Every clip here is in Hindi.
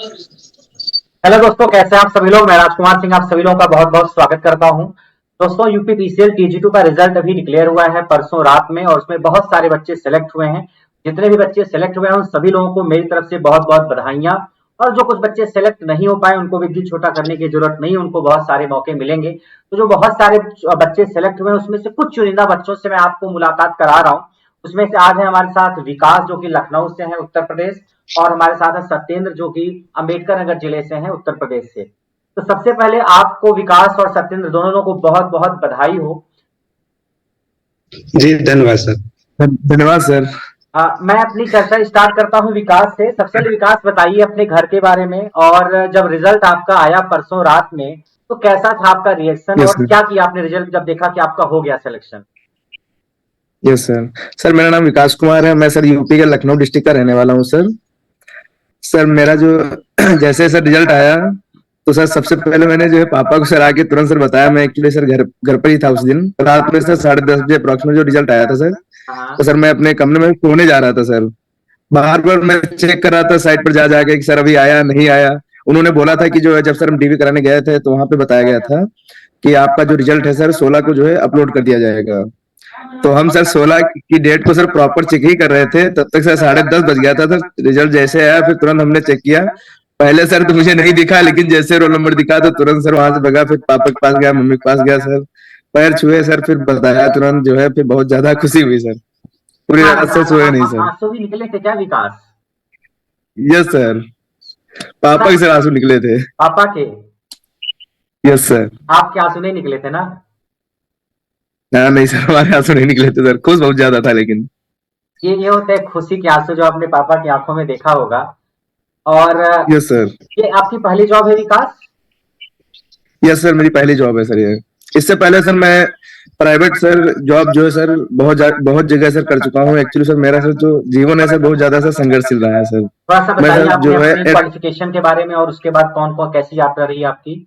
हेलो दोस्तों, कैसे हैं आप सभी लोग। मैं राजकुमार सिंह आप सभी लोगों का बहुत बहुत स्वागत करता हूं। दोस्तों, यूपी पीसीएल टीजी2 का रिजल्ट अभी डिक्लेयर हुआ है परसों रात में, और उसमें बहुत सारे बच्चे सेलेक्ट हुए हैं। जितने भी बच्चे सेलेक्ट हुए हैं उन सभी लोगों को मेरी तरफ से बहुत बहुत बधाइयां। और जो कुछ बच्चे सेलेक्ट नहीं हो पाए उनको भी दिल छोटा करने की जरूरत नहीं, उनको बहुत सारे मौके मिलेंगे। तो जो बहुत सारे बच्चे सेलेक्ट हुए हैं उसमें से कुछ चुनिंदा बच्चों से मैं आपको मुलाकात करा रहा हूँ। उसमें से आज है हमारे साथ विकास, जो कि लखनऊ से है, उत्तर प्रदेश। और हमारे साथ है सत्येंद्र, जो कि अम्बेडकर नगर जिले से हैं, उत्तर प्रदेश से। तो सबसे पहले आपको विकास और सत्येंद्र दोनों को बहुत बहुत बधाई हो। जी, धन्यवाद सर। धन्यवाद सर। मैं अपनी चर्चा स्टार्ट करता हूं विकास से। सबसे पहले विकास बताइए अपने घर के बारे में, और जब रिजल्ट आपका आया परसों रात में तो कैसा था आपका रिएक्शन, यस और सर। क्या किया आपने रिजल्ट जब देखा कि आपका हो गया सिलेक्शन। Yes sir. सर मेरा नाम विकास कुमार है। मैं सर यूपी के लखनऊ डिस्ट्रिक्ट का रहने वाला हूँ सर। सर मेरा जो जैसे सर रिजल्ट आया तो सर सबसे पहले मैंने जो है पापा को सर आके तुरंत सर बताया। मैं एक्चुअली सर घर घर पर ही था उस दिन रात में सर 10:30 बजे अप्रोक्सीमेट जो रिजल्ट आया था सर। हाँ। तो सर मैं अपने कमरे में सोने जा रहा था सर। बार बार मैं चेक कर रहा था साइट पर जा जाके कि सर अभी आया नहीं आया। उन्होंने बोला था कि जो है जब सर हम डीवी कराने गए थे तो वहां पे बताया गया था कि आपका जो रिजल्ट है सर 16 को जो है अपलोड कर दिया जाएगा। तो हम सर 16 की डेट को सर प्रॉपर चेक ही कर रहे थे, तब तक सर 10:30 बज गया था। सर रिजल्ट जैसे आया फिर तुरंत हमने चेक किया। पहले सर तो मुझे नहीं दिखा, लेकिन जैसे रोल नंबर दिखा तो तुरंत सर वहां से भगा, फिर पापा के पास गया, मम्मी के पास गया सर, पैर छुए सर, फिर बताया तुरंत जो है। फिर बहुत ज्यादा खुशी हुई सर। पूरी रात से सोए नहीं सर। आंसू भी निकले थे क्या विकास। Yes sir. पापा के सर आंसू निकले थे। पापा के। Yes sir. आपके आंसू नहीं निकले थे ना। हाँ नहीं सर, हमारे आंसू नहीं निकले थे सर। खुश बहुत ज्यादा था लेकिन। ये होते हैं खुशी के आंसू जो आपने पापा की आंखों में देखा होगा। और यस सर। ये आपकी पहली जॉब है विकास। यस सर, मेरी पहली जॉब है सर ये। इससे पहले सर मैं प्राइवेट सर जॉब जो है सर बहुत जगह सर कर चुका हूँ। एक्चुअली सर मेरा सर जो जीवन है सर बहुत ज्यादा सर संघर्षशील रहा है सर। थोड़ा सा मैं बताइए सर आपने जो है अपनी क्वालिफिकेशन के बारे में, और उसके बाद कौन कौन कैसी यात्रा रही आपकी।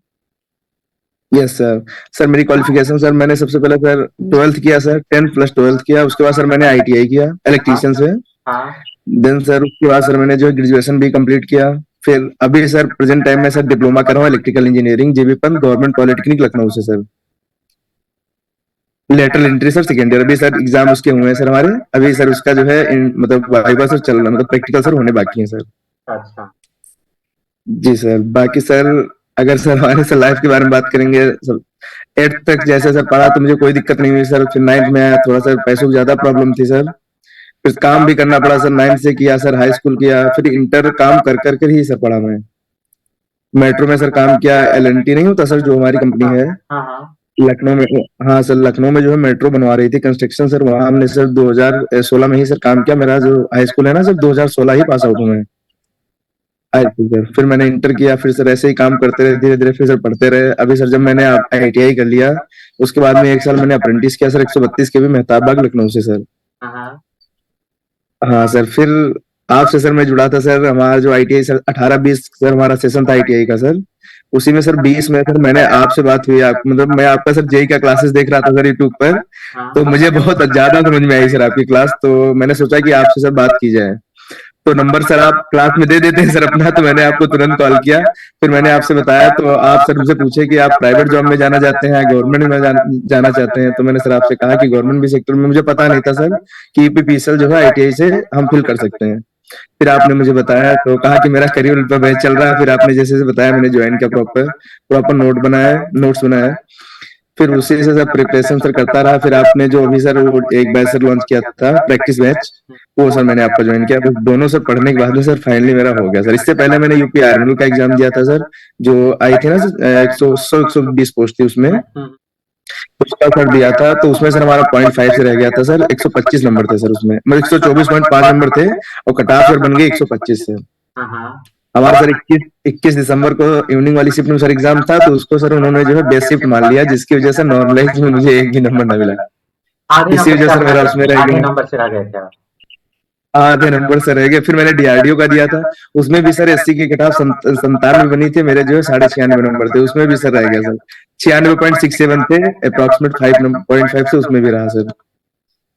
Yes sir. सर मेरी क्वालिफिकेशन सर मैंने सबसे पहले सर 12th किया सर, 10 प्लस 12th किया। उसके बाद सर मैंने आईटीआई किया हाँ। इलेक्ट्रीशियन से। हाँ। देन सर उसके बाद सर मैंने जो है ग्रेजुएशन भी कंप्लीट किया। फिर अभी सर प्रेजेंट टाइम में सर डिप्लोमा कर रहा हूँ इलेक्ट्रिकल इंजीनियरिंग जेबी पंत गवर्नमेंट पॉलिटेक्निक लखनऊ से sir. Lateral entry sir second year. अभी सर एग्जाम उसके हुए हैं सर हमारे। अभी सर उसका जो है मतलब वाइवा सर चल रहा है, मतलब प्रैक्टिकल सर होने बाकी है सर। अच्छा। जी सर। बाकी सर अगर सर हमारे सर लाइफ के बारे में बात करेंगे सर, 8th तक जैसे सर पढ़ा तो मुझे कोई दिक्कत नहीं हुई सर। फिर 9th में आया, थोड़ा सर पैसों की ज्यादा प्रॉब्लम थी सर। फिर काम भी करना पड़ा सर। 9th से किया सर, हाई स्कूल किया, फिर इंटर काम कर कर कर ही सर पढ़ा मैं। मेट्रो में सर काम किया। एलएनटी नहीं होता सर जो हमारी कंपनी हाँ। है हाँ। हाँ। लखनऊ में। हाँ सर, लखनऊ में जो है मेट्रो बनवा रही थी कंस्ट्रक्शन सर। वहां हमने सर 2016 में ही सर काम किया। मेरा जो हाई स्कूल है ना सर 2016 ही पास आउट हूँ मैं हाई स्कूल सर। फिर मैंने इंटर किया, फिर सर ऐसे ही काम करते रहे धीरे धीरे, फिर सर पढ़ते रहे। अभी सर जब मैंने आईटीआई कर लिया उसके बाद में 1 साल मैंने अप्रेंटिस किया सर 132 के भी मेहताब बाग लखनऊ से सर। हाँ। हाँ सर। फिर आपसे सर मैं जुड़ा था सर। हमारा जो आईटीआई सर 18-20 सर हमारा सेशन था आईटीआई का सर। उसी में सर 20 में सर मैंने आपसे बात हुई। आप मतलब मैं आपका सर जेई का क्लासेस देख रहा था सर यूट्यूब पर। तो हाँ। मुझे बहुत ज्यादा समझ में आई सर आपकी क्लास। तो मैंने सोचा कि आपसे सर बात की जाए। तो नंबर सर आप क्लास में दे देते हैं सर अपना, तो मैंने आपको तुरंत कॉल किया। फिर मैंने आपसे बताया तो आप सर मुझसे पूछे कि आप प्राइवेट जॉब में जाना चाहते हैं गवर्नमेंट में जाना चाहते हैं। तो मैंने सर आपसे कहा कि गवर्नमेंट भी सेक्टर में। मुझे पता नहीं था सर कि ईपीपीएसएल जो है आईटीआई से हम फिल कर सकते हैं। फिर आपने मुझे बताया तो कहा कि मेरा करियर पर बैच चल रहा है। फिर आपने जैसे जैसे बताया मैंने ज्वाइन किया। प्रॉपर प्रॉपर नोट्स बनाए। फिर उसी से सर प्रिपरेशन सर करता रहा। फिर आपने जो अभी सर वो एक बैच सर लॉन्च किया था प्रैक्टिस बैच, वो सर मैंने आपका ज्वाइन किया। बस दोनों सर पढ़ने के बाद में सर फाइनली मेरा हो गया सर। इससे पहले मैंने यूपी आर्मी का एग्जाम दिया था सर, जो आई थी ना सर 120 पोस्ट थी उसमें। उसका सर दिया था तो उसमें सर हमारा 0.5 से रह गया था सर। 125 नंबर थे सर उसमें, मतलब 124.5 नंबर थे और कट ऑफ सर बन गए 125 से। हाँ। हमारा सर 21 दिसंबर को इवनिंग वाली शिफ्ट में सर एग्जाम था, तो उसको सर उन्होंने जो है डे शिफ्ट मान लिया, जिसकी वजह से नॉर्मलाइज में मुझे एक भी नंबर ना मिला। आधे इसी नंबर वजह से से मेरा उसमें रह आधे गया। नंबर से रह गए थे आप। आधे नंबर से रह गए। फिर मैंने डीआरडीओ का दिया था, उसमें भी सर एससी की कट ऑफ 97 बनी थी। मेरे जो है 96.5 नंबर थे, उसमें भी सर रह गया सर। 96.67 थे अप्रोक्सीमेट 5.5 से उसमें भी रहा सर।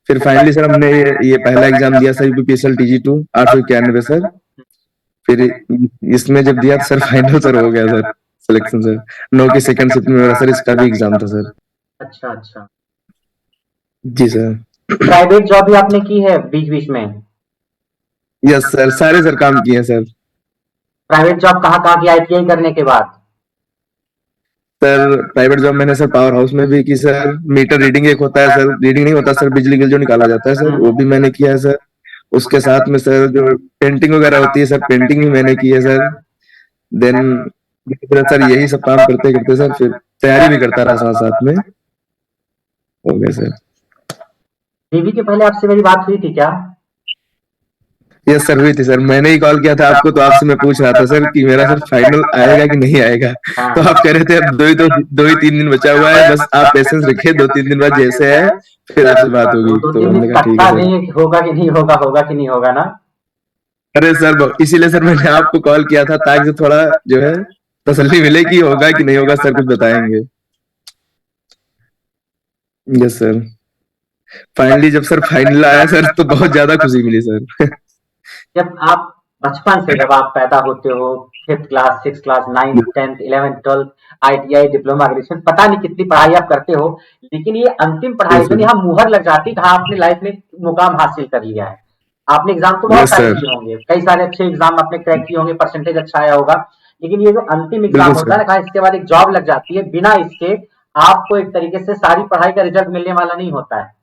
फिर फाइनली सर हमने ये पहला एग्जाम दिया सर यूपीपीएसएल टीजी2 891 सर। फिर इसमें जब दिया तो सर फाइनल सर हो गया सर सिलेक्शन सर। 9 की सेकंड शिफ्ट में मेरा सर इसका भी एग्जाम था सर। अच्छा अच्छा। जी सर। प्राइवेट जॉब भी आपने की है बीच बीच में? यस सर, सारे सर काम किए हैं सर। प्राइवेट जॉब कहाँ कहाँ की आईटीआई करने के बाद? सर प्राइवेट जॉब मैंने सर पावर हाउस में भी की सर। मीटर रीडिंग एक होता है सर, रीडिंग नहीं होता सर, बिजली बिल जो निकाला जाता है सर, वो भी मैंने किया है सर। उसके साथ में सर जो पेंटिंग वगैरह होती है सर, पेंटिंग भी मैंने की है सर। देन सर यही सब काम करते करते सर फिर तैयारी भी करता रहा साथ साथ में, हो गया सर। देवी के पहले आपसे मेरी बात हुई थी क्या? यस सर हुई थी सर, मैंने ही कॉल किया था आपको, तो आपसे मैं पूछ रहा था सर कि मेरा सर फाइनल आएगा कि नहीं आएगा। हाँ। तो आप कह रहे थे अब 2 ही 3 दिन बचा हुआ है, बस आप पेशेंस रखिए, 2-3 दिन बाद जैसे है फिर आपसे बात दो होगी। दो तो तीन हमने दिन कहा ठीक पक्का है सर। नहीं होगा कि नहीं होगा, होगा कि नहीं होगा ना? अरे सर इसीलिए सर मैंने आपको कॉल किया था ताकि थोड़ा जो है तसल्ली मिले कि होगा कि नहीं होगा, सर कुछ बताएंगे। Yes sir. फाइनली जब सर फाइनल आया सर तो बहुत ज्यादा खुशी मिली सर। जब आप बचपन से जब आप पैदा होते हो, fifth class, six class, ninth, tenth, eleventh, twelfth, ITI, diploma, graduation, पता नहीं कितनी पढ़ाई आप करते हो, लेकिन ये अंतिम पढ़ाई यस जो सर। यहाँ मुहर लग जाती कहाँ आपने लाइफ में मुकाम हासिल कर लिया है। आपने एग्जाम तो बहुत यस सारे सर। दिए होंगे, कई सारे अच्छे एग्जाम आपने क्रैक किए होंगे, परसेंटेज अच्छा आया होगा, लेकिन ये जो अंतिम एग्जाम बिल्कुल होता सर। है ना, कहा इसके बाद एक जॉब लग जाती है, बिना इसके आपको एक तरीके से सारी पढ़ाई का रिजल्ट मिलने वाला नहीं होता है।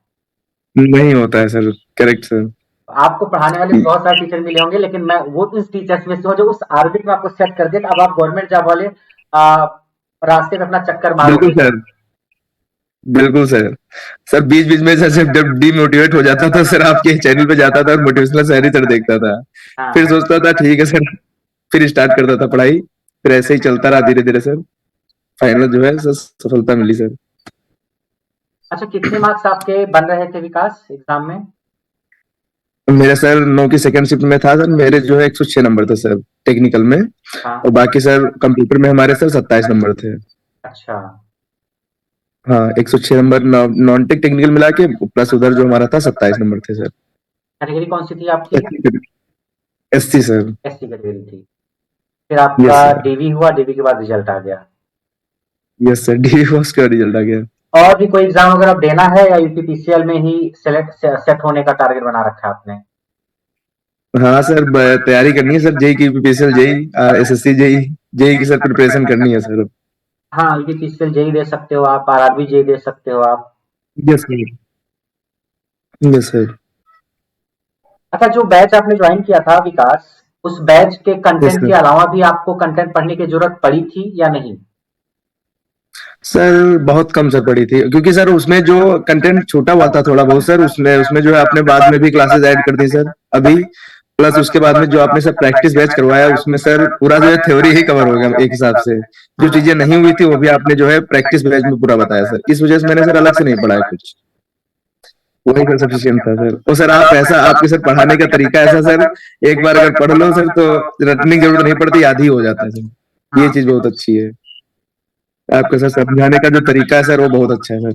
नहीं होता है सर, करेक्ट सर। आपको पढ़ाने वाले भी बहुत सारे टीचर मिले होंगे, लेकिन मैं वो उस टीचर्स में से हूँ जो उस ऑर्बिट में आपको सेट कर दिया, अब आप गवर्नमेंट जॉब वाले रास्ते में अपना चक्कर बिल्कुल मारोगे। सर। बिल्कुल सर। सर बीच बीच में सर जब डीमोटिवेट हो जाता था सर आपके चैनल पे जाता था और मोटिवेशनल शायरी सर देखता था, फिर हाँ। सोचता था ठीक है सर, फिर स्टार्ट करता था पढ़ाई। फिर ऐसे ही चलता रहा धीरे धीरे सर, फाइनल जो है सर सफलता मिली सर। अच्छा, कितने मार्क्स आपके बन रहे थे विकास एग्जाम में? मेरा सर 9 की सेकंड शिफ्ट में था सर, मेरे जो है 106 नंबर थे सर टेक्निकल में। हाँ। और बाकी सर कंप्यूटर में हमारे सर 27 नंबर थे। अच्छा। हाँ 106 नंबर नॉन टेक टेक्निकल मिला के, प्लस उधर जो हमारा था 27 नंबर थे सर। कैटेगरी कौन सी थी आपकी? SC sir. एससी कैटेगरी थी। फिर यस आपका सर। डीवी हुआ, डीवी के बाद रिजल्ट आ गया। यस सर, डी फॉर्स का रिजल्ट आ गया। और भी कोई एग्जाम वगैरह देना है या यूपीपीसीएल में ही सेलेक्ट सेट होने का टारगेट बना रखा है आपने? हाँ सर तैयारी करनी है सर, जेई की, पीपीसीएल जेई, एसएससी जेई, जेई की सर प्रिपरेशन करनी है सर। हाँ, यूपीपीसीएल जेई दे सकते हो आप, आरआरबी जेई दे सकते हो आप। Yes sir. Yes sir. अच्छा, जो बैच आपने ज्वाइन किया था विकास, उस बैच के यस कंटेंट के सर। अलावा भी आपको कंटेंट पढ़ने की जरूरत पड़ी थी या नहीं? सर बहुत कम सर पड़ी थी, क्योंकि सर उसमें जो कंटेंट छूटा हुआ था थोड़ा बहुत सर, उसमें उसमें जो है आपने बाद में भी क्लासेस ऐड कर दी सर अभी। प्लस उसके बाद में जो आपने सर प्रैक्टिस बैच करवाया उसमें सर पूरा जो है थ्योरी ही कवर हो गया एक हिसाब से। जो चीजें नहीं हुई थी वो भी आपने जो है प्रैक्टिस बैच में पूरा बताया सर, इस वजह से मैंने सर अलग से नहीं पढ़ाया कुछ, वही सर सफिशियंट था सर। और सर आप ऐसा, आपके सर पढ़ाने का तरीका ऐसा सर, एक बार अगर पढ़ लो सर तो रटने की जरूरत नहीं पड़ती, याद ही हो जाता है सर, ये चीज बहुत अच्छी है। आपका सर समझाने का जो तरीका है सर वो बहुत अच्छा है सर,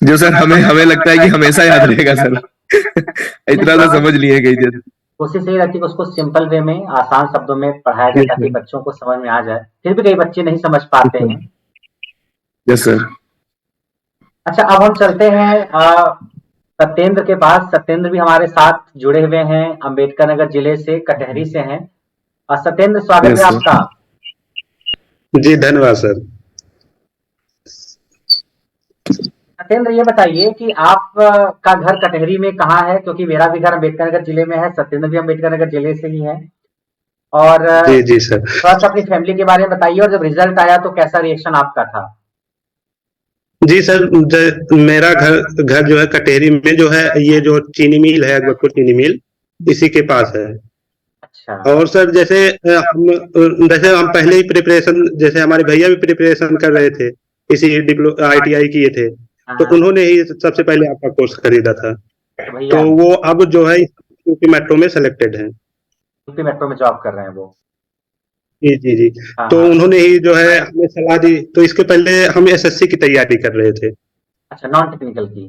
जो सर हमें हमें लगता है कि हमेशा याद रहेगा सर। नहीं, इतना तो समझ लिए कई दिन। कोशिश यही रहती है कि उसको सिंपल वे में, आसान शब्दों में पढ़ाया जाए यस ताकि सर। बच्चों को समझ में आ जाए। फिर भी कई बच्चे नहीं समझ पाते हैं। Yes sir. अच्छा, अब हम चलते हैं सत्येंद्र के पास। सत्येंद्र भी हमारे साथ जुड़े हुए हैं, अंबेडकर नगर जिले से, कटहरी से हैं। सत्येंद्र, स्वागत है यस आपका। सर। जी धन्यवाद सर। सत्येंद्र, ये बताइए कि आप का घर कटहरी में कहाँ है? क्योंकि मेरा भी घर अम्बेडकर नगर जिले में है, सत्येंद्र भी अम्बेडकर नगर जिले से ही है। और जी जी सर। थोड़ा सा अपनी फैमिली के बारे में बताइए, और जब रिजल्ट आया तो कैसा रिएक्शन आपका था? जी सर, मेरा घर घर जो है कटेरी में जो है, ये जो चीनी मिल है अकबरपुर चीनी मिल, इसी के पास है। अच्छा। और सर जैसे हम पहले ही प्रिपरेशन, जैसे हमारे भैया भी प्रिपरेशन कर रहे थे, इसी डिप्लो आईटीआई किए थे, तो हाँ, उन्होंने ही सबसे पहले आपका कोर्स खरीदा था। तो तो भैया वो अब जो है यूपी मेट्रो में सेलेक्टेड है। यूपी मेट्रो में जॉब कर रहे हैं वो? जी जी जी। हाँ तो हाँ। उन्होंने ही जो है हमें सलाह दी, तो इसके पहले हम एसएससी की तैयारी कर रहे थे। अच्छा, नॉन टेक्निकल की।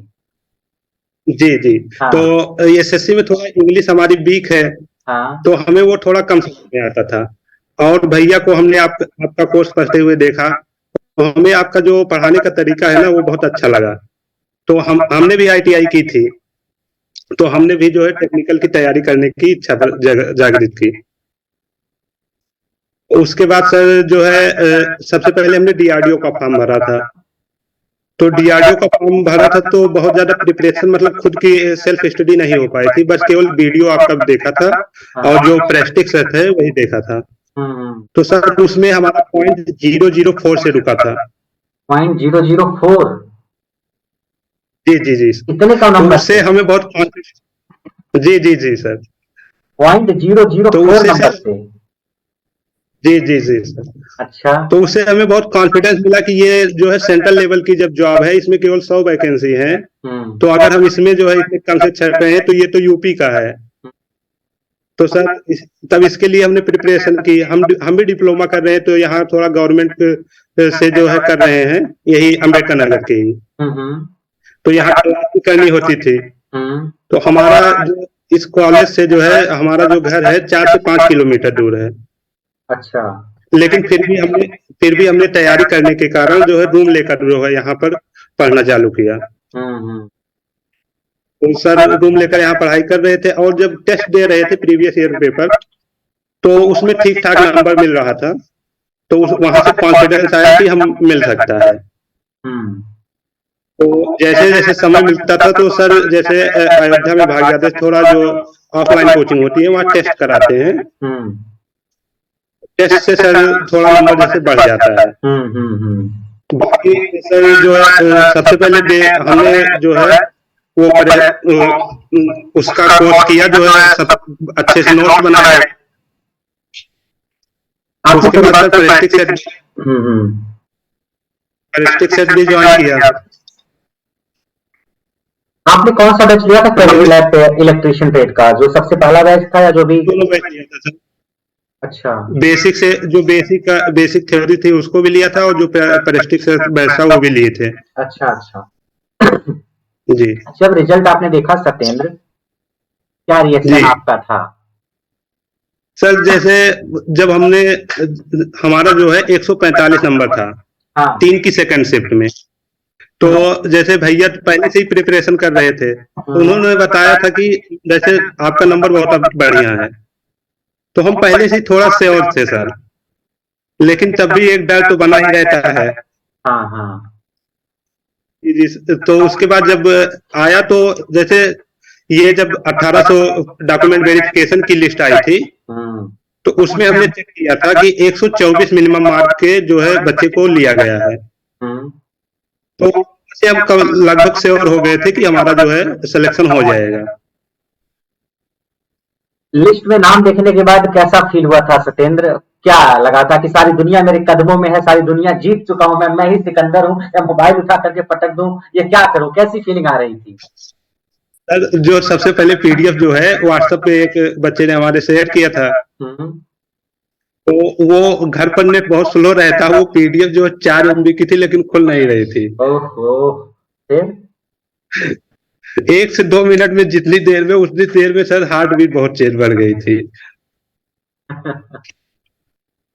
जी जी। तो हाँ एसएससी में थोड़ा इंग्लिश हमारी वीक है, हाँ। तो हमें वो थोड़ा कम समझ में आता था। और भैया को हमने आपका कोर्स करते हुए देखा, तो हमें आपका जो पढ़ाने का तरीका है ना वो बहुत अच्छा लगा। तो हमने भी आईटीआई की थी, तो हमने भी जो है टेक्निकल की तैयारी करने की इच्छा जागृत की। उसके बाद सर जो है सबसे पहले हमने डीआरडीओ का फॉर्म भरा था। तो डीआरडीओ का फॉर्म भरा था तो बहुत ज्यादा प्रिपरेशन मतलब खुद की सेल्फ स्टडी नहीं हो पाई थी, बस केवल वीडियो आपका देखा था और जो प्रैक्टिस है वही देखा था। तो सर उसमें हमारा 0.004 से रुका था। 0.004? जी जी जी। इतने का तो नंबर उससे हमें बहुत जी जी जी सर। 0.004 तो उससे नंबर सर से? जी जी जी सर। अच्छा। तो उससे हमें बहुत कॉन्फिडेंस मिला कि ये जो है सेंट्रल लेवल की जब जॉब है, इसमें केवल 100 वैकेंसी है, तो अगर हम इसमें जो है इसमें कम से छट रहे हैं तो ये तो यूपी का है। तो सर तब इसके लिए हमने प्रिपरेशन की। हम भी डिप्लोमा कर रहे हैं, तो यहाँ थोड़ा गवर्नमेंट से जो है कर रहे हैं, यही अम्बेडकर नगर के ही। तो यहाँ क्लास करनी होती थी। तो हमारा जो इस कॉलेज से जो है हमारा जो घर है 4 से 5 किलोमीटर दूर है। अच्छा। लेकिन फिर भी हमने तैयारी करने के कारण जो है रूम लेकर जो है यहाँ पर पढ़ना चालू किया। तो सर रूम लेकर यहाँ पढ़ाई कर रहे थे, और जब टेस्ट दे रहे थे प्रीवियस ईयर पेपर, तो उसमें ठीक ठाक नंबर मिल रहा था। तो वहां से कॉन्फिडेंस आया कि हम मिल सकता है। तो जैसे जैसे समय मिलता था तो सर जैसे अयोध्या में भाग जाते, थोड़ा जो ऑफलाइन कोचिंग होती है वहाँ टेस्ट कराते हैं। टेस्ट से सर थोड़ा नंबर जैसे बढ़ जाता है। बाकी सर जो है सबसे पहले हमने जो है वो उसका कोर्स किया, जो है सब अच्छे से नोट्स बनाए। उसके बाद सर प्रैक्टिस सेट भी ज्वाइन किया। आपने कौन सा बैच लिया था इलेक्ट्रिशियन ट्रेड का? जो सबसे पहला बैच था या जो भी? दोनों बैच लिया था सर। अच्छा। बेसिक से जो बेसिक थ्योरी थी उसको भी लिया था, और जो प्रैक्टिस सेट बैच था वो भी लिए थे। अच्छा अच्छा। जी। जब रिजल्ट आपने देखा सत्येंद्र, क्या रिएक्शन आपका था? सर जैसे जब हमने हमारा जो है 145 नंबर था। हाँ। 3 की सेकंड शिफ्ट में। तो जैसे भैया पहले से ही प्रिपरेशन कर रहे थे, तो उन्होंने बताया था कि जैसे आपका नंबर बहुत बढ़िया है। तो हम पहले से ही थोड़ा श्योर थे सर, लेकिन तब भी एक डर तो बना ही रहता है। हाँ हाँ। तो उसके बाद जब आया, तो जैसे ये जब 1800 डॉक्यूमेंट वेरिफिकेशन की लिस्ट आई थी, तो उसमें हमने चेक किया था कि 124 मिनिमम मार्क के जो है बच्चे को लिया गया है। तो हम लगभग श्योर हो गए थे कि हमारा जो है सिलेक्शन हो जाएगा। लिस्ट में नाम देखने के बाद कैसा फील हुआ था सत्येंद्र? क्या लगा था कि सारी दुनिया मेरे कदमों में है, सारी दुनिया जीत चुका हूं, मैं ही सिकंदर हूं, या मोबाइल उठा करके पटक दूं, ये क्या करूं? कैसी फीलिंग आ रही थी? सर जो सबसे पहले पीडीएफ जो है व्हाट्सएप पे एक बच्चे ने हमारे शेयर किया था, तो वो घर पर नेट बहुत स्लो रहता, वो पीडीएफ जो 4 MB की थी लेकिन खुल नहीं रही थी। ओहो। फिर 1 से 2 मिनट में जितनी देर में उतनी देर में सर हार्ट बीट बहुत तेज बढ़ गई थी।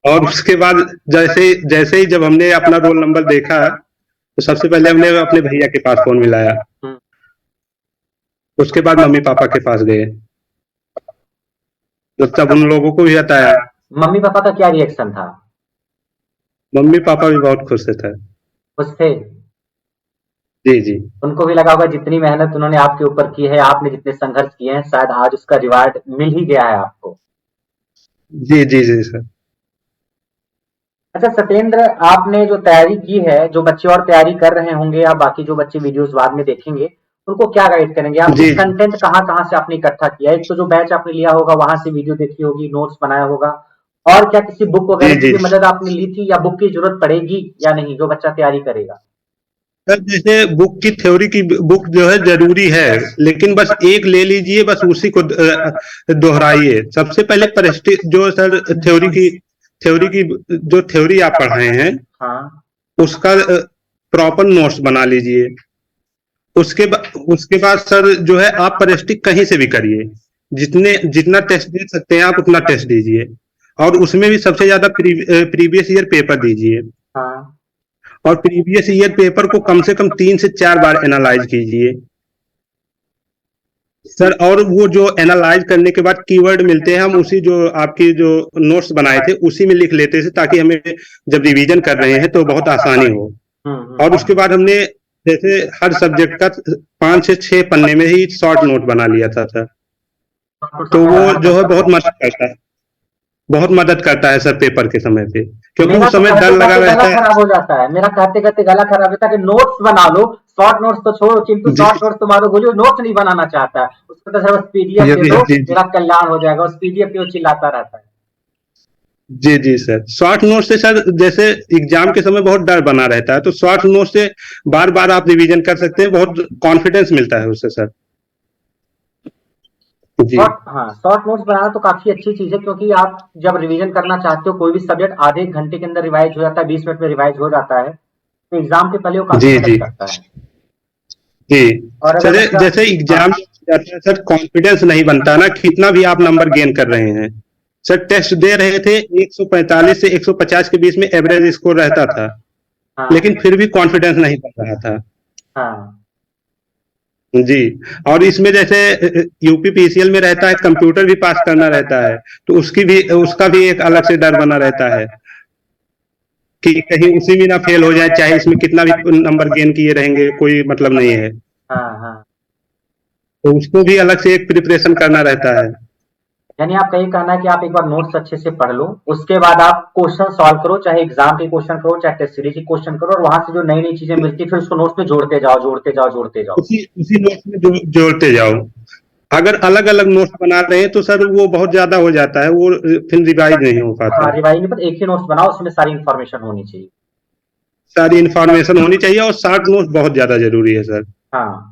और उसके बाद जैसे ही जब हमने अपना रोल नंबर देखा, तो सबसे पहले हमने अपने भैया के पास फोन मिलाया। उसके बाद मम्मी पापा के पास गए, तो तब उन लोगों को भी बताया। मम्मी पापा का क्या रिएक्शन था? मम्मी पापा भी बहुत खुश थे। खुश थे? जी जी। उनको भी लगा होगा जितनी मेहनत उन्होंने आपके ऊपर की है, आपने जितने संघर्ष किए हैं, शायद आज उसका रिवार्ड मिल ही गया है आपको। जी जी जी सर। अच्छा सत्येंद्र, आपने जो तैयारी की है, जो बच्चे और तैयारी कर रहे होंगे या बाकी जो बच्चे वीडियोस बाद में देखेंगे, उनको क्या गाइड करेंगे आप? कंटेंट कहाँ से आपने इकट्ठा किया? एक तो जो बैच आपने लिया होगा वहां से वीडियो देखी होगी, नोट्स बनाया होगा, और क्या किसी बुक वगैरह की मदद आपने ली थी, या बुक की जरूरत पड़ेगी या नहीं जो बच्चा तैयारी करेगा? सर जैसे बुक की थ्योरी की बुक जो है जरूरी है, लेकिन बस एक ले लीजिए, बस उसी को दोहराइए। सबसे पहले जो सर थ्योरी की जो थ्योरी आप पढ़ रहे हैं, हाँ, उसका प्रॉपर नोट्स बना लीजिए। उसके बाद सर जो है आप प्रैक्टिस कहीं से भी करिए, जितना टेस्ट दे सकते हैं आप उतना टेस्ट दीजिए, और उसमें भी सबसे ज्यादा प्रीवियस ईयर पेपर दीजिए। हाँ। और प्रीवियस ईयर पेपर को कम से कम 3 से 4 बार एनालाइज कीजिए सर। और वो जो एनालाइज करने के बाद कीवर्ड मिलते हैं, हम उसी जो आपकी जो नोट्स बनाए थे उसी में लिख लेते थे, ताकि हमें जब रिवीजन कर रहे हैं तो बहुत आसानी हो। और उसके बाद हमने जैसे हर सब्जेक्ट का 5 से 6 पन्ने में ही शॉर्ट नोट बना लिया था सर। तो वो जो है बहुत मदद करता है सर पेपर के समय पे, क्योंकि उस समय डर लगा रहता है। खराब हो जाता है मेरा, कहते कहते गला खराब होता है कि नोट्स बना लो, शॉर्ट नोट्स तो छोड़ो चिंटू, शॉर्ट नोट्स तो मारो गोली, नोट्स नहीं बनाना चाहता है, उसको तो सर बस पीडीएफ दे दो, मेरा कल्याण हो जाएगा, उस पीडीएफ पे वो चिल्लाता रहता है। जी जी सर, शॉर्ट नोट से सर जैसे एग्जाम के समय बहुत डर बना रहता है, तो शॉर्ट नोट से बार बार आप रिवीजन कर सकते हैं, बहुत कॉन्फिडेंस मिलता है उससे सर। हाँ, शॉर्ट नोट्स बनाना तो काफी अच्छी चीज है, क्योंकि आप जब रिवीजन करना चाहते हो कोई भी सब्जेक्ट आधे एक घंटे के अंदर रिवाइज हो जाता है, 20 मिनट में रिवाइज हो जाता है, तो एग्जाम के पहले वो काफी मदद करता है। जी और सर जैसे एग्जाम सर कॉन्फिडेंस नहीं बनता ना, कितना भी आप नंबर गेन कर रहे हैं सर। टेस्ट दे रहे थे 145 से 150 के बीच में एवरेज स्कोर रहता था, हाँ। लेकिन फिर भी कॉन्फिडेंस नहीं बन रहा था। हाँ। जी, और इसमें जैसे यूपीपीसीएल में रहता है कंप्यूटर भी पास करना रहता है, तो उसका भी एक अलग से डर बना रहता है कि कहीं उसी में ना फेल हो जाए, चाहे इसमें कितना भी नंबर गेन किए रहेंगे कोई मतलब नहीं है। हाँ हाँ। तो उसको भी अलग से एक प्रिपरेशन करना रहता है। यानी आपका ये कहना है कि आप एक बार नोट्स अच्छे से पढ़ लो, उसके बाद आप क्वेश्चन सॉल्व करो, चाहे एग्जाम के क्वेश्चन करो, चाहे टेस्ट सीरीज के क्वेश्चन करो, और वहां से जो नई नई चीजें मिलती फिर उसको नोट्स में जोड़ते जाओ जोड़ते जाओ जोड़ते जाओ, उसी नोट्स में जोड़ते जाओ। अगर अलग अलग नोट्स बना रहे हैं तो सर वो बहुत ज्यादा हो जाता है, वो फिर रिवाइज नहीं हो पाता। रिवाइज नहीं, पर एक ही नोट्स बनाओ, उसमें सारी इन्फॉर्मेशन होनी चाहिए, सारी इन्फॉर्मेशन होनी चाहिए, और शॉर्ट नोट्स बहुत ज्यादा जरूरी है सर। हाँ,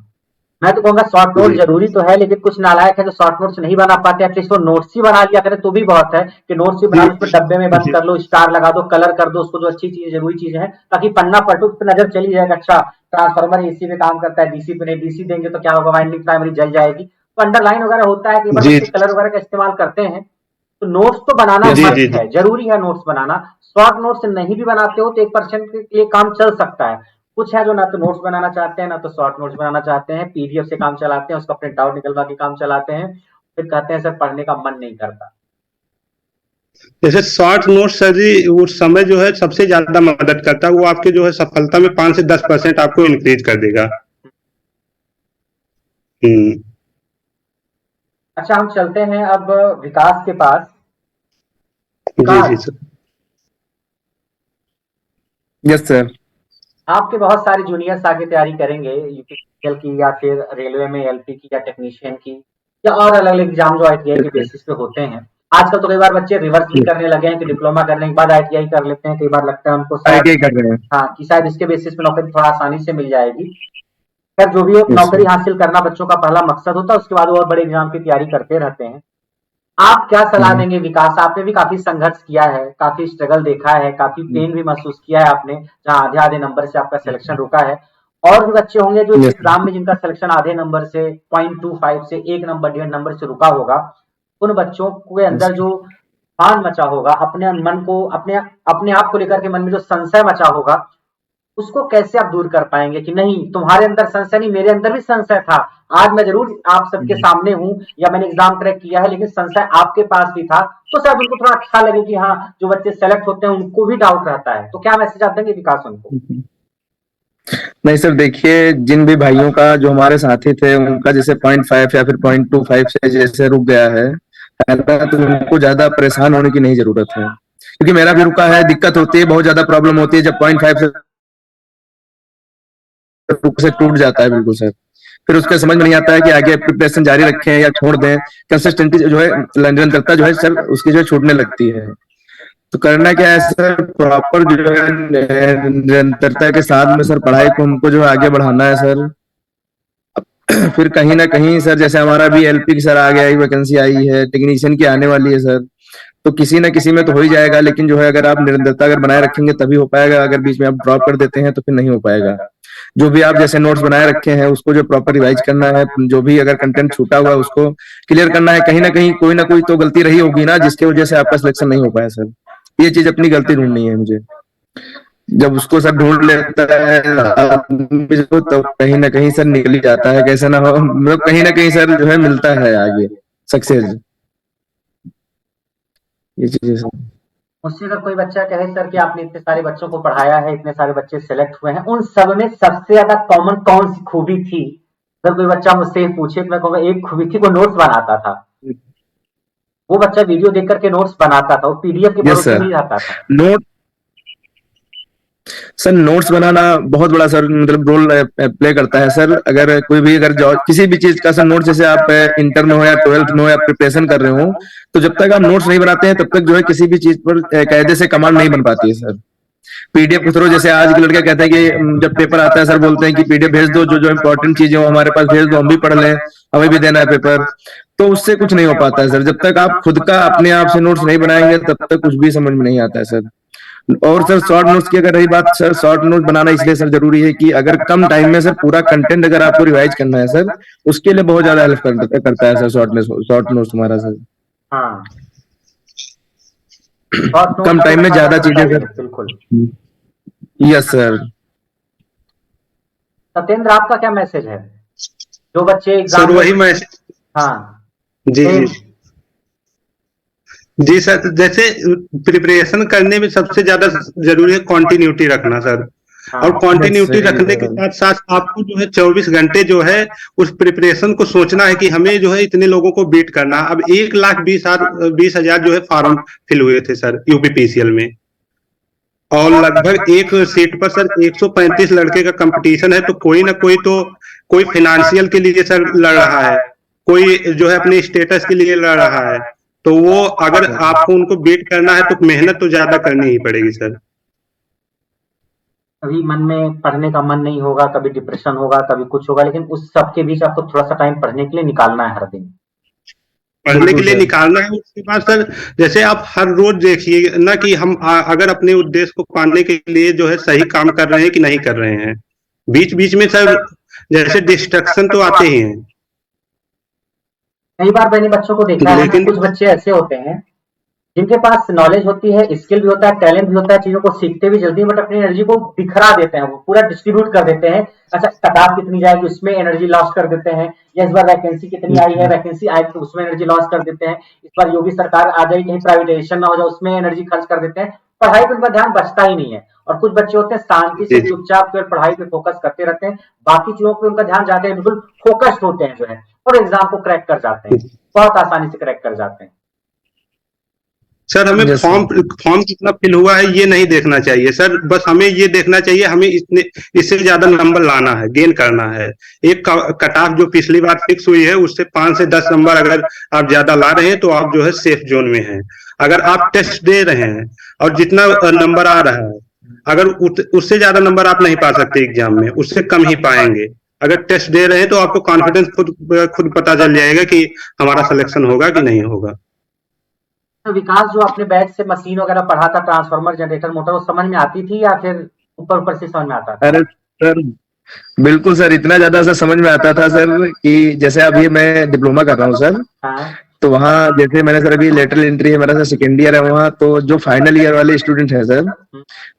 मैं तो कहूंगा शॉर्ट नोट जरूरी तो है, लेकिन कुछ नालायक है जो शॉर्ट नोट्स नहीं बना पाते, एटलीस्ट वो नोट्स ही बना लिया करें तो भी बहुत है, कि नोट्स ही बना लो, उसमें डब्बे में बंद कर लो, स्टार लगा दो, कलर कर दो उसको, जो अच्छी चीज जरूरी चीजें हैं, ताकि पन्ना पलटो उस पर नजर चली जाएगा, अच्छा ट्रांसफार्मर एसी पे काम करता है, डीसी पे नहीं, डीसी देंगे तो क्या होगा, वाइंडिंग प्राइमरी जल जाएगी। तो अंडरलाइन वगैरह होता है कि बच्चे कलर वगैरह का इस्तेमाल करते हैं, तो नोट्स तो बनाना मस्ट है, जरूरी है नोट्स बनाना। शॉर्ट नोट्स नहीं भी बनाते हो तो 1% के लिए काम चल सकता है। कुछ है जो ना तो नोट्स बनाना चाहते हैं ना तो शॉर्ट नोट्स बनाना चाहते हैं, पीडीएफ से काम चलाते हैं, उसका प्रिंट आउट निकलवा के काम चलाते हैं, फिर कहते हैं सर पढ़ने का मन नहीं करता। जैसे शॉर्ट नोट्स सर जी उस समय जो है सबसे ज्यादा मदद करता है, वो आपके जो है सफलता में 5 से 10% आपको इंक्रीज कर देगा। अच्छा, हम चलते हैं अब विकास के पास। जी सर। Yes sir. आपके बहुत सारे जूनियर्स आगे तैयारी करेंगे यूपीपीसीएल की, या फिर रेलवे में एलपी की, या टेक्नीशियन की, या और अलग अलग एग्जाम जो आईटीआई के बेसिस पे होते हैं। आजकल तो कई बार बच्चे रिवर्स भी करने लगे हैं कि डिप्लोमा करने के बाद आईटीआई कर लेते हैं, कई बार लगता है उनको आईटीआई कर रहे हैं, हाँ, कि शायद इसके बेसिस पे नौकरी थोड़ा आसानी से मिल जाएगी। खैर जो भी नौकरी हासिल करना बच्चों का पहला मकसद होता है, उसके बाद वो और बड़े एग्जाम की तैयारी करते रहते हैं। आप क्या सलाह देंगे विकास? आपने भी काफी संघर्ष किया है, काफी स्ट्रगल देखा है, काफी पेन भी महसूस किया है आपने, जहां आधे आधे नंबर से आपका सिलेक्शन रुका है। और भी बच्चे होंगे जो इस एग्जाम में जिनका सिलेक्शन आधे नंबर से 0.25 से 1 नंबर 1.5 नंबर से रुका होगा। उन बच्चों के अंदर जो फान मचा होगा, अपने मन को अपने आप को लेकर के मन में जो संशय मचा होगा, उसको कैसे आप दूर कर पाएंगे कि नहीं तुम्हारे अंदर संशय नहीं, मेरे अंदर भी संशय था, आज मैं जरूर आप सबके सामने हूं, या मैंने एग्जाम क्रैक किया है, लेकिन संशय आपके पास भी था, तो शायद उनको थोड़ा अच्छा लगे कि हाँ जो बच्चे सेलेक्ट होते हैं उनको भी डाउट रहता है। तो क्या मैसेज आप देंगे विकास उनको? नहीं सर, देखिए जिन भी भाइयों का जो हमारे साथी थे उनका जैसे 0.5 या फिर 0.25 से जैसे रुक गया है तो उनको ज्यादा परेशान होने की नहीं जरूरत है, क्योंकि मेरा भी रुका है। दिक्कत होती है, बहुत ज्यादा प्रॉब्लम होती है जब 0.5 से टूट जाता है बिल्कुल सर। फिर उसका समझ में नहीं आता है कि आगे प्रिपरेशन जारी रखें या छोड़ दें। कंसिस्टेंसी जो है, निरंतरता जो है सर उसकी जो है छूटने लगती है। तो करना क्या है सर, प्रॉपर जो है निरंतरता के साथ में सर पढ़ाई को हमको जो आगे बढ़ाना है सर। फिर कहीं ना कहीं सर जैसे हमारा भी एलपी की सर आ गया, वैकेंसी आई है, टेक्नीशियन की आने वाली है सर, तो किसी ना किसी में तो हो ही जाएगा, लेकिन जो है अगर आप निरंतरता अगर बनाए रखेंगे तभी हो पाएगा, अगर बीच में आप ड्रॉप कर देते हैं तो फिर नहीं हो पाएगा। जो भी आप जैसे नोट्स बनाए रखे हैं उसको जो प्रॉपर रिवाइज करना है, जो भी अगर कंटेंट छूटा हुआ है उसको क्लियर करना है। कहीं ना कोई तो गलती रही होगी ना, जिसकी वजह से आपका सिलेक्शन नहीं हो पाया सर। ये चीज अपनी गलती ढूंढनी है मुझे। जब उसको सर ढूंढ लेता है आदमी जो, तो कहीं ना कहीं सर निकल ही जाता है, कैसे ना हो, मतलब कहीं ना कहीं सर जो है मिलता है आगे सक्सेस। ये चीजें सर। मुझसे अगर कोई बच्चा कहे सर कि आपने इतने सारे बच्चों को पढ़ाया है, इतने सारे बच्चे सिलेक्ट हुए हैं, उन सब में सबसे ज्यादा कॉमन कौन सी खूबी थी? अगर कोई बच्चा मुझसे ये पूछे तो मैं कहूंगा एक खूबी थी, वो नोट्स बनाता था। वो बच्चा वीडियो देख करके नोट्स बनाता था, वो पीडीएफ के यस भरोसे सर। नहीं रहता था। नोट्स बनाना बहुत बड़ा सर मतलब रोल प्ले करता है सर। अगर कोई भी अगर किसी भी चीज का सर नोट, जैसे आप इंटर में हो या 12th में हो या प्रिपरेशन कर रहे हो, तो जब तक आप नोट्स नहीं बनाते हैं तब तक जो है किसी भी चीज पर कायदे से कमांड नहीं बन पाती है सर। पीडीएफ के थ्रू, जैसे आज के लड़के कहते हैं कि जब पेपर आता है सर बोलते हैं कि पीडीएफ भेज दो, जो जो इंपॉर्टेंट चीजें हो हमारे पास भेज दो, हम भी पढ़ लें, हमें भी देना है पेपर। तो उससे कुछ नहीं हो पाता है सर। जब तक आप खुद का अपने आप से नोट्स नहीं बनाएंगे तब तक कुछ भी समझ में नहीं आता है सर। और सर शॉर्ट नोट्स की अगर रही बात, सर शॉर्ट नोट बनाना इसलिए सर जरूरी है कि अगर कम टाइम में सर पूरा कंटेंट अगर आपको रिवाइज करना है सर, उसके लिए बहुत ज्यादा हेल्प करता है सर शॉर्ट नोट्स हमारा सर। हाँ, कम टाइम में ज्यादा चीजें सर। बिल्कुल। Yes sir. सत्येंद्र, आपका क्या मैसेज है? जो बच्चे सर एग्जाम वही मैसेज। हाँ जी जी जी सर, जैसे प्रिपरेशन करने में सबसे ज्यादा जरूरी है कंटिन्यूटी रखना सर। और कंटिन्यूटी रखने के साथ साथ आपको जो है 24 घंटे जो है उस प्रिपरेशन को सोचना है कि हमें जो है इतने लोगों को बीट करना। अब 1,20,000 जो है फॉर्म फिल हुए थे सर यूपीपीसीएल में, और लगभग एक सीट पर सर 135 लड़के का कंपटीशन है। तो कोई ना कोई तो, कोई फाइनेंशियल के लिए सर लड़ रहा है, कोई जो है अपने स्टेटस के लिए लड़ रहा है। तो वो अगर आपको उनको बीट करना है तो मेहनत तो ज्यादा करनी ही पड़ेगी सर। कभी मन में पढ़ने का मन नहीं होगा, कभी डिप्रेशन होगा, कभी कुछ होगा, लेकिन उस सब के बीच आपको थोड़ा सा टाइम पढ़ने के लिए निकालना है हर दिन। पढ़ने के लिए निकालना है। उसके बाद सर जैसे आप हर रोज देखिए ना कि हम अगर अपने उद्देश्य को पाने के लिए जो है सही काम कर रहे हैं कि नहीं कर रहे हैं। बीच बीच में सर जैसे डिस्ट्रक्शन तो आते ही हैं। कई बार मैंने बच्चों को देखा है, कुछ बच्चे ऐसे होते हैं जिनके पास नॉलेज होती है, स्किल भी होता है, टैलेंट भी होता है, चीजों को सीखते भी जल्दी, बट अपनी एनर्जी को बिखरा देते हैं, वो पूरा डिस्ट्रीब्यूट कर देते हैं। अच्छा, कटाव कितनी जाएगी उसमें एनर्जी लॉस कर देते हैं, या इस बार वैकेंसी कितनी आई है, वैकेंसी आई तो उसमें एनर्जी लॉस कर देते हैं, इस बार योगी सरकार आ जाए कहीं प्राइवेटाइजेशन ना हो जाए उसमें एनर्जी खर्च कर देते हैं। पढ़ाई पर उनका ध्यान बचता ही नहीं है। और कुछ बच्चे होते हैं शांति से चुपचाप केवल पढ़ाई पे फोकस करते रहते हैं, बाकी चीजों पर उनका ध्यान जाते हैं, बिल्कुल फोकस्ड होते हैं जो है, और एग्जाम को क्रैक कर जाते हैं, बहुत आसानी से क्रैक कर जाते हैं। सर हमें फॉर्म कितना फिल हुआ है ये नहीं देखना चाहिए सर, बस हमें ये देखना चाहिए हमें इससे ज्यादा नंबर लाना है, गेन करना है। एक कट ऑफ जो पिछली बार फिक्स हुई है उससे 5 से 10 नंबर अगर आप ज्यादा ला रहे हैं तो आप जो है सेफ जोन में हैं। अगर आप टेस्ट दे रहे हैं और जितना नंबर आ रहा है, अगर उससे ज्यादा नंबर आप नहीं पा सकते एग्जाम में, उससे कम ही पाएंगे। अगर टेस्ट दे रहे हैं तो आपको कॉन्फिडेंस खुद पता चल जाएगा कि हमारा सिलेक्शन होगा कि नहीं होगा। तो विकास, जो अपने बैच से मशीन वगैरह पढ़ा था, ट्रांसफार्मर, जनरेटर, मोटर, वो समझ में आती थी या फिर ऊपर ऊपर से समझ में आता था? अरे सर बिल्कुल सर, इतना ज्यादा सर समझ में आता था सर कि जैसे अभी मैं डिप्लोमा कर रहा हूँ सर। हाँ। तो वहाँ जैसे मैंने सर अभी लेटरल एंट्री है मेरा सर, सेकेंड ईयर है वहाँ, तो जो फाइनल ईयर वाले स्टूडेंट हैं सर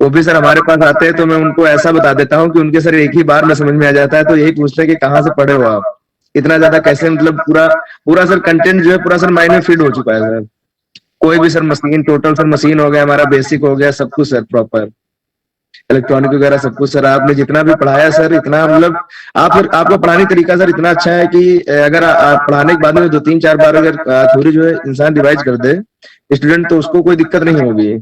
वो भी सर हमारे पास आते हैं, तो मैं उनको ऐसा बता देता हूँ कि उनके सर एक ही बार में समझ में आ जाता है। तो यही पूछते हैं कि कहाँ से पढ़े हो आप, इतना ज्यादा कैसे, मतलब पूरा सर कंटेंट जो है पूरा सर माइंड में फीड हो चुका है सर। कोई भी sir machine, total sir machine हो गया, हमारा बेसिक हो गया, सब कुछ सर प्रॉपर इलेक्ट्रॉनिक वगैरह सब कुछ सर। आपने जितना भी पढ़ाया सर, इतना मतलब आपका पढ़ाने तरीका सर इतना अच्छा है कि अगर पढ़ाने के बाद में 2-3-4 बार अगर थ्योरी जो है इंसान रिवाइज कर दे स्टूडेंट, तो उसको कोई दिक्कत नहीं होगी,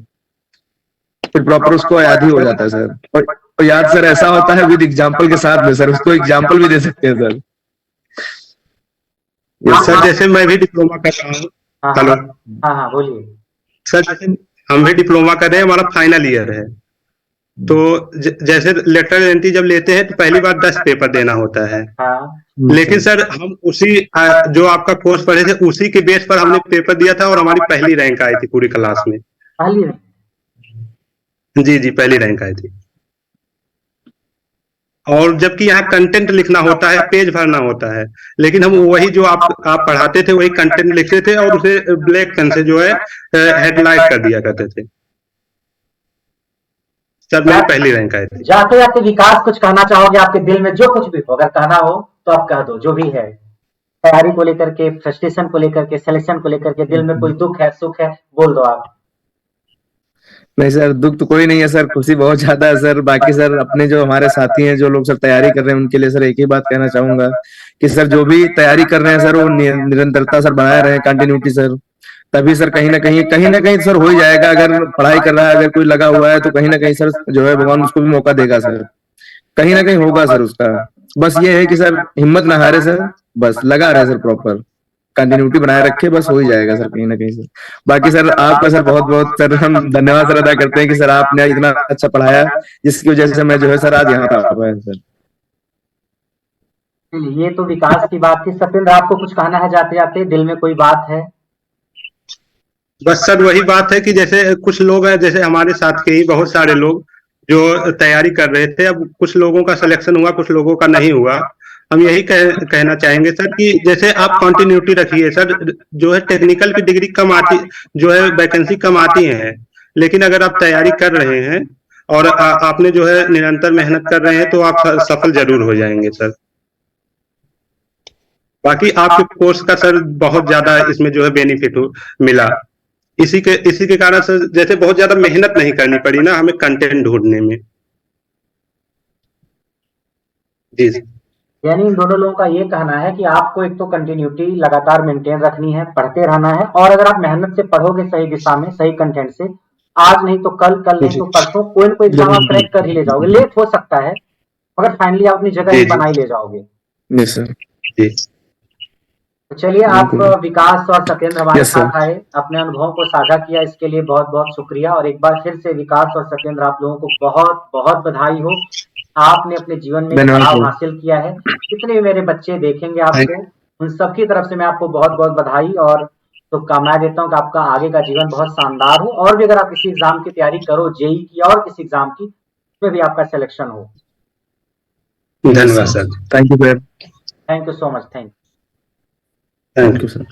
फिर प्रॉपर उसको याद ही हो जाता है सर। और याद सर ऐसा होता है विद एग्जाम्पल के साथ में सर, उसको एग्जाम्पल भी दे सकते हैं सर। सर जैसे मैं भी डिप्लोमा कर रहा हूँ। हेलो। हाँ बोलिए सर जैसे हम भी डिप्लोमा कर रहे हैं, हमारा फाइनल ईयर है। तो जैसे लेटर एंट्री जब लेते हैं तो पहली बार 10 पेपर देना होता है। लेकिन सर हम उसी जो आपका कोर्स पढ़े थे उसी के बेस पर हमने पेपर दिया था और हमारी पहली रैंक आई थी पूरी क्लास में। पहली? जी जी, पहली रैंक आई थी। और जबकि यहाँ कंटेंट लिखना होता है, पेज भरना होता है, लेकिन हम वही जो आप पढ़ाते थे वही कंटेंट लिखते थे और उसे ब्लैक पेन से जो है हेडलाइट कर दिया करते थे। सर मेरी पहली रैंक आई थी। जाते जाते विकास कुछ कहना चाहोगे? आपके दिल में जो कुछ भी हो, अगर कहना हो तो आप कह दो, जो भी है, तैयारी को लेकर के, फ्रस्ट्रेशन को लेकर के, सिलेक्शन को लेकर के, दिल में कोई दुख है, सुख है, बोल दो आप। नहीं सर, दुख तो कोई नहीं है सर, खुशी बहुत ज्यादा है सर। बाकी सर अपने जो हमारे साथी हैं, जो लोग सर तैयारी कर रहे हैं, उनके लिए सर एक ही बात कहना चाहूंगा कि सर जो भी तैयारी कर रहे हैं सर, वो निरंतरता सर बनाए रहे, कंटिन्यूटी सर। तभी सर कहीं ना कहीं सर हो ही जाएगा। अगर पढ़ाई कर रहा है, अगर कोई लगा हुआ है, तो कहीं ना कहीं सर जो है भगवान उसको भी मौका देगा सर, कहीं ना कहीं होगा सर उसका। बस ये है कि सर हिम्मत ना हारे सर, बस लगा रहे सर, प्रॉपर कंटिन्यूटी बनाए रखे, बस हो ही जाएगा सर कहीं ना कहीं सर। बाकी सर आपका सर बहुत बहुत सर हम धन्यवाद सर अदा करते हैं कि सर आपने इतना अच्छा पढ़ाया, जिसकी वजह से मैं जो है सर आज यहाँ आ पाया सर। ये तो विकास की बात थी। सत्येंद्र, आपको कुछ कहना है जाते जाते? दिल में कोई बात है? बस सर वही बात है कि जैसे कुछ लोग हैं, जैसे हमारे साथ के ही बहुत सारे लोग जो तैयारी कर रहे थे, अब कुछ लोगों का सिलेक्शन हुआ, कुछ लोगों का नहीं हुआ। हम यही कहना चाहेंगे सर कि जैसे आप कंटिन्यूटी रखिए सर, जो है टेक्निकल की डिग्री कम आती, जो है वैकेंसी कम आती है, लेकिन अगर आप तैयारी कर रहे हैं और आपने जो है निरंतर मेहनत कर रहे हैं तो आप सफल जरूर हो जाएंगे सर। बाकी आपके कोर्स का सर बहुत ज्यादा इसमें जो है बेनिफिट मिला, इसी के कारण सर जैसे बहुत ज्यादा मेहनत नहीं करनी पड़ी ना हमें कंटेंट ढूंढने में। जी यानी इन दोनों लोगों का ये कहना है कि आपको एक तो कंटिन्यूटी लगातार मेंटेन रखनी है, पढ़ते रहना है, और अगर आप मेहनत से पढ़ोगे सही दिशा में, सही कंटेंट से, आज नहीं तो कल, कल नहीं तो परसों, कोई न कोई एग्जाम आप क्रैक कर ही ले जाओगे। लेट हो सकता है मगर फाइनली आप अपनी जगह ही बना ही ले जाओगे। तो चलिए, आप विकास और सत्येंद्र हमारे साथ आए, अपने अनुभवों को साझा किया, इसके लिए बहुत बहुत शुक्रिया। और एक बार फिर से विकास और सत्येंद्र, आप लोगों को बहुत बहुत बधाई हो। आपने अपने जीवन में पड़ाव हासिल किया है। जितने भी मेरे बच्चे देखेंगे आपको, उन सबकी तरफ से मैं आपको बहुत बहुत बधाई और शुभकामनाएं देता हूँ कि आपका आगे का जीवन बहुत शानदार हो। और भी अगर आप किसी एग्जाम की तैयारी करो, जेई की और किसी एग्जाम की, उसमें भी आपका सिलेक्शन हो। धन्यवाद sir. Thank you sir. Thank you so much. Thank you sir.